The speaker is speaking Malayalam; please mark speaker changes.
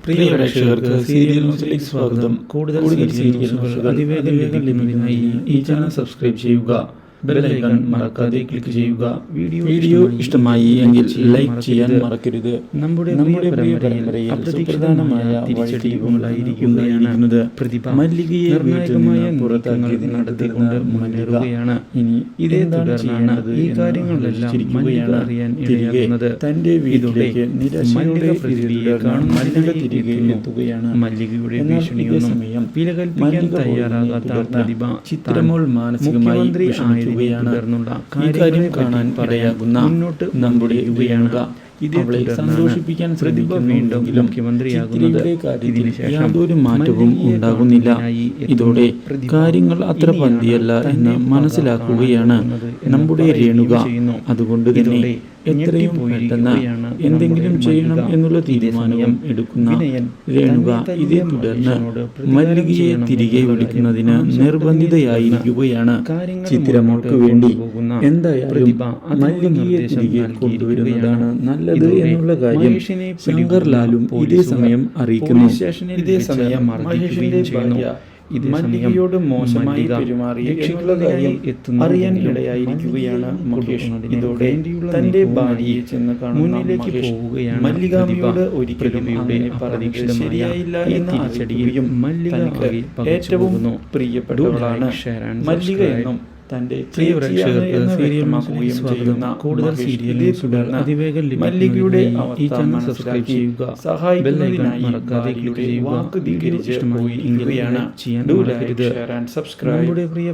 Speaker 1: പ്രിയ പ്രേക്ഷകർക്ക് സീരിയൽ ന്യൂസിലേക്ക് സ്വാഗതം. കൂടുതൽ സീരിയൽ ന്യൂസുകൾ അതിവേഗം ലഭിക്കുന്നതിനായി ഈ ചാനൽ സബ്സ്ക്രൈബ് ചെയ്യുക. ബെൽ ഐക്കൺ മറക്കാതെ ക്ലിക്ക് ചെയ്യുക. വീഡിയോ ഇഷ്ടമായി എങ്കിൽ ലൈക്ക് ചെയ്യാൻ മറക്കരുത്. നമ്മുടെ പ്രിയ പരമ്പരയിൽ സുപ്രധാനമായ തിരിച്ചടികളായിരിക്കുകയാണ് മല്ലികയെ നിർണായകമായ പുറത്താക്കിയത് നടത്തിക്കൊണ്ട് മുന്നേറുകയാണ്. ഇനി ഇതേ തുടർന്നാണ് ഈ കാര്യങ്ങളെല്ലാം മല്ലിക അറിയാൻ ഇടയാകുന്നത്. തന്റെ വീട്ടിലേക്ക് നിരാശയുടെ മല്ലിക തിരികെ എത്തുകയാണ്. മല്ലികയുടെ ഭീഷണിയൊന്നും വില കൽപ്പിക്കാൻ തയ്യാറാകാത്ത പ്രതിഭ ചിത്രമോൾ മാനസികമായി ഈ കാര്യം കാണാൻ ഇടയാകുന്ന നമ്മുടെ യുവയാണ് അവളെ സന്തോഷിപ്പിക്കാൻ ശ്രമിക്കുന്നുണ്ടെങ്കിലും മുഖ്യമന്ത്രിയാകുന്നത് യാതൊരു മാറ്റവും ഉണ്ടാകുന്നില്ല. ഇതോടെ കാര്യങ്ങൾ അത്ര പന്തിയല്ല എന്ന് മനസ്സിലാക്കുകയാണ് നമ്മുടെ രേണുക. അതുകൊണ്ട് തന്നെ എത്രയും പെട്ടെന്ന് എന്തെങ്കിലും ചെയ്യണം എന്നുള്ള തീരുമാനവും എടുക്കുന്ന രേണുക ഇതേ തുടർന്ന് മല്ലികയെ തിരികെ വിളിക്കുന്നതിന് നിർബന്ധിതയായിരിക്കുകയാണ്. ചിത്രമോൾക്ക് വേണ്ടി എന്തായാലും മല്ലികയെ തിരികെ കൊണ്ടുവരുന്നതാണ് നല്ലത് എന്നുള്ള കാര്യം ശങ്കർലാലും ഇതേ സമയം അറിയിക്കുന്നു. ഇതേ സമയം മല്ലികയോട് മോശമായി പെരുമാറി അറിയാൻ ഇടയായിരിക്കുകയാണ് മഹേഷ്. ഇതോടെ തന്റെ ഭാര്യയെ ചെന്ന് മുന്നിലേക്ക് പോവുകയാണ്. മല്ലികാമ്മയോട് ഒരിക്കലും പറഞ്ഞത് ശരിയായില്ല എന്ന തിരിച്ചടിയും മല്ലിക ഏറ്റവും പ്രിയപ്പെട്ടവളാണ് മല്ലിക എന്നും തന്റെ പ്രിയ പ്രേക്ഷകർക്ക് സീരിയൽ സ്വാഗതം. കൂടുതൽ സീരിയൽ ന്യൂസുകൾ അതിവേഗം മല്ലികയുടെ ഈ ചാനൽ സബ്സ്ക്രൈബ് ചെയ്യുക. സഹായിക്കുന്നതിനായി മറക്കാതെ ക്ലിക്ക് ചെയ്യുക. വാക്ക് ധിക്കരിച്ച് പോയിരിക്കുകയാണ്. ചെയ്യാൻ മറക്കരുത്. നമ്മുടെ പ്രിയ